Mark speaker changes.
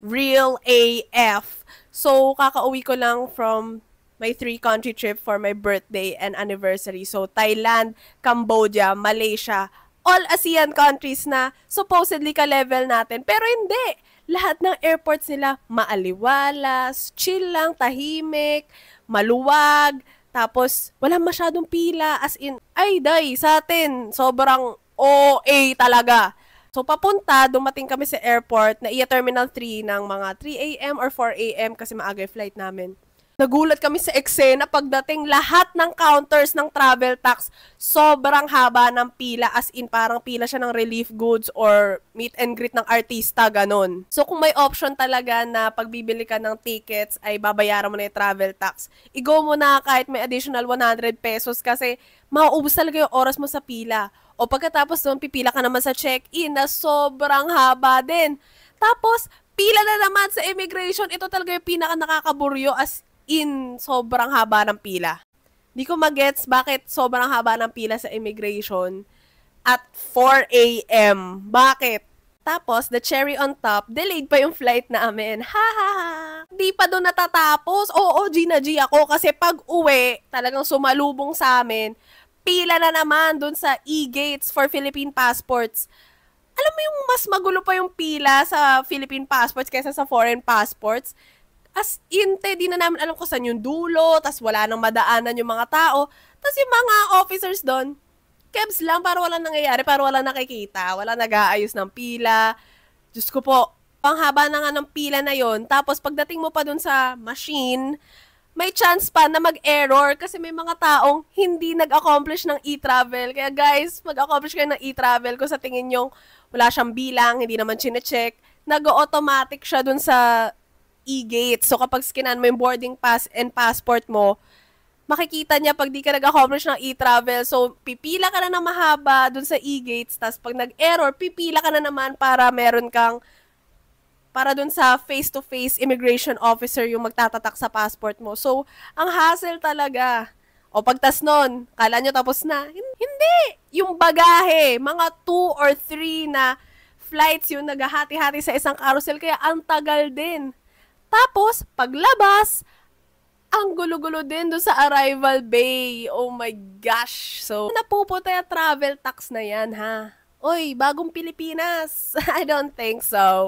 Speaker 1: real AF. So, kakauwi ko lang from my 3-country trip for my birthday and anniversary. So, Thailand, Cambodia, Malaysia, all ASEAN countries na supposedly ka-level natin. Pero hindi. Lahat ng airports nila maaliwalas, chill lang, tahimik, maluwag, tapos wala masyadong pila. As in, ay day, sa atin, sobrang OA talaga. So, papunta, dumating kami sa airport na iya Terminal 3 ng mga 3 a.m. or 4 a.m. kasi maaga yung flight namin. Nagulat kami sa eksena pagdating lahat ng counters ng travel tax. Sobrang haba ng pila, as in parang pila siya ng relief goods or meet and greet ng artista, ganon. So kung may option talaga na pagbibili ka ng tickets ay babayaran mo na yung travel tax, i-go mo na kahit may additional 100 pesos kasi mauubos talaga yung oras mo sa pila. O pagkatapos doon, pipila ka naman sa check-in na sobrang haba din. Tapos, pila na naman sa immigration. Ito talaga yung pinaka nakakaburyo, as in sobrang haba ng pila. Di ko magets bakit sobrang haba ng pila sa immigration at 4 a.m. Bakit? Tapos, the cherry on top, delayed pa yung flight namin. Ha ha ha! Di pa doon natatapos. Oo, G na G ako kasi pag uwi, talagang sumalubong sa amin. Pila na naman doon sa e-gates for Philippine passports. Alam mo yung mas magulo pa yung pila sa Philippine passports kaysa sa foreign passports? As in, di na namin alam kung saan yung dulo, tas wala nang madaanan yung mga tao. Tas yung mga officers doon, kebs lang, para walang nangyayari, para walang nakikita, wala nag-aayos ng pila. Diyos ko po, ang haba na nga ng pila na yon. Tapos pagdating mo pa doon sa machine, may chance pa na mag-error kasi may mga taong hindi nag-accomplish ng e-travel. Kaya guys, mag-accomplish kayo ng e-travel kung sa tingin nyo wala siyang bilang, hindi naman chine-check, nag-automatic siya dun sa e-gate. So, kapag skinan mo yung boarding pass and passport mo, makikita niya pag di ka nag-accomplish ng e-travel. So, pipila ka na ng mahaba dun sa e-gates. Tapos, pag nag-error, pipila ka na naman para meron kang, para dun sa face-to-face immigration officer yung magtatatak sa passport mo. So, ang hassle talaga. O pagtas nun, kala nyo tapos na. Hindi! Yung bagahe, mga 2 or 3 na flights yung naghahati-hati sa isang carousel, kaya ang tagal din. Tapos, paglabas, ang gulo-gulo din doon sa arrival bay. Oh my gosh. So, napupunta yung travel tax na yan, ha? Oy, bagong Pilipinas. I don't think so.